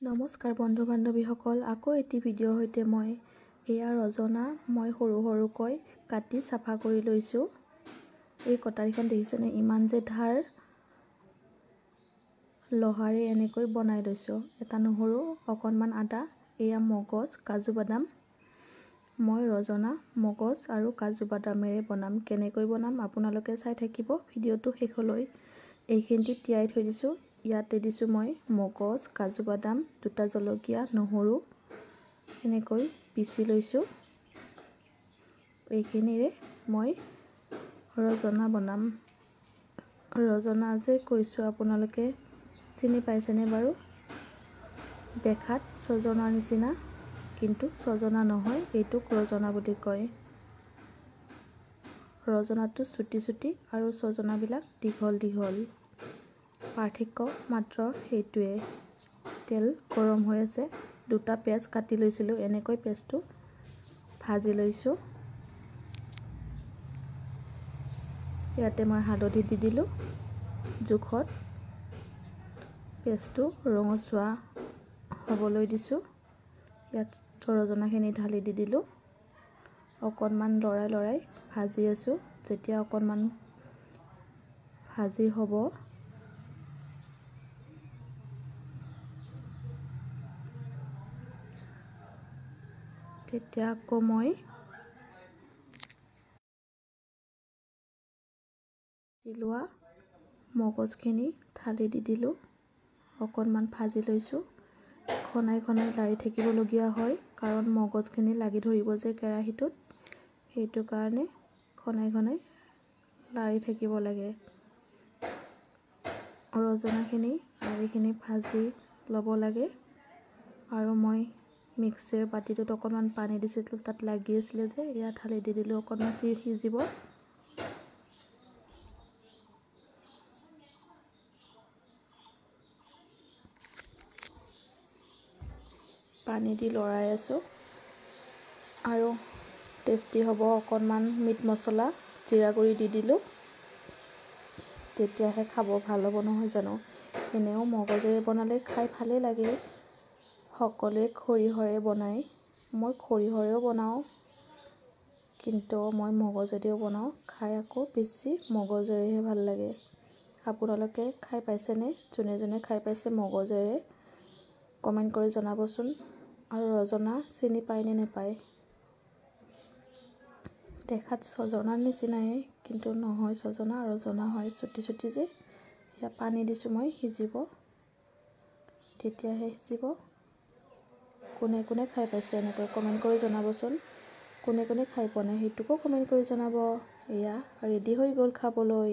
নমস্কাৰ বন্ধু বান্ধৱীসকল, আকৌ এটি ভিডিঅ'ৰ সৈতে মই এয়া ৰজনা মই সৰু সৰুকৈ কাটি চাফা কৰি লৈছোঁ। এই কটাৰীখন দেখিছেনে, ইমান যে ধাৰ, লহাৰে এনেকৈ বনাই লৈছোঁ। এটা নহৰু, অকণমান আদা, এয়া মগজ, কাজু বাদাম। মই ৰজনা মগজ আৰু কাজু বাদামেৰে বনাম। কেনেকৈ বনাম আপোনালোকে চাই থাকিব ভিডিঅ'টো শেষলৈ। এইখিনিতে তিয়াই থৈ দিছোঁ। ইয়াতে দিছোঁ মই মগজ, কাজু বাদাম, দুটা জলকীয়া, নহৰু এনেকৈ পিচি লৈছোঁ। এইখিনিৰে মই ৰজনা বনাম। ৰজনা যে কৈছোঁ আপোনালোকে চিনি পাইছেনে বাৰু? দেখাত ছজনাৰ নিচিনা, কিন্তু ছজনা নহয়, এইটোক ৰজনা বুলি কয়। ৰজনাটো চুটি চুটি আৰু ছজনাবিলাক দীঘল দীঘল। পাৰ্থক্য মাত্ৰ সেইটোৱে। তেল গৰম হৈ আছে। দুটা পিঁয়াজ কাটি লৈছিলোঁ, এনেকৈ পিঁয়াজটো ভাজি লৈছোঁ। ইয়াতে মই হালধি দি দিলোঁ জোখত। পিঁয়াজটো ৰঙচুৱা হ'বলৈ দিছোঁ। ইয়াত ৰজনাখিনি ঢালি দি দিলোঁ। অকণমান লৰাই লৰাই ভাজি আছোঁ। যেতিয়া অকণমান ভাজি হ'ব, তেতিয়া আকৌ মই লোৱা মগজখিনি ঢালি দি দিলোঁ। অকণমান ভাজি লৈছোঁ। ঘনাই ঘনাই লাৰি থাকিবলগীয়া হয়, কাৰণ মগজখিনি লাগি ধৰিব যে কেৰাহীটোত, সেইটো কাৰণে ঘনাই ঘনাই লাৰি থাকিব লাগে। ৰজনাখিনি আৰু এইখিনি ভাজি ল'ব লাগে। আৰু মই মিক্সিৰ বাতিটোত অকণমান পানী দিছিলোঁ, তাত লাগি আছিলে যে, এয়া ঢালি দি দিলোঁ। অকণমান সিজিব। পানী দি লৰাই আছোঁ। আৰু টেষ্টি হ'ব। অকণমান মিট মছলা, জিৰা গুড়ি দি দিলোঁ। তেতিয়াহে খাব ভাল হ'ব, নহয় জানো? এনেও মগজেৰে বনালে খাই ভালেই লাগে। সকলোৱে সৰিয়হৰে বনায়। মই সৰিয়হৰেও বনাওঁ, কিন্তু মই মগজেৰেও বনাওঁ। খাই আকৌ বেছি মগজেৰেহে ভাল লাগে। আপোনালোকে খাই পাইছেনে? যোনে যোনে খাই পাইছে মগজেৰে কমেণ্ট কৰি জনাবচোন। আৰু ৰজনা চিনি পায় নে নেপায়? দেখাত ছজনাৰ নিচিনাই, কিন্তু নহয় ছজনা, ৰজনা হয়, চুটি চুটি যে। এয়া পানী দিছোঁ মই, সিজিব। তেতিয়াহে সিজিব। কোনে কোনে খাই পাইছে এনেকৈ কমেণ্ট কৰি জনাবচোন। কোনে কোনে খাই পোৱা নাই সেইটোকো কমেণ্ট কৰি জনাব। এয়া ৰেডি হৈ গ'ল খাবলৈ।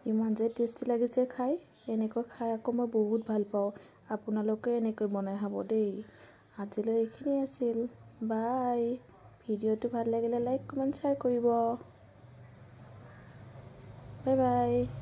ইমান যে টেষ্টি লাগিছে খাই। এনেকৈ খাই আকৌ মই বহুত ভাল পাওঁ। আপোনালোকে এনেকৈ বনাই খাব দেই। আজিলৈ এইখিনি আছিল। বাই। ভিডিঅ'টো ভাল লাগিলে লাইক, কমেণ্ট, শ্বেয়াৰ কৰিব। Bye bye.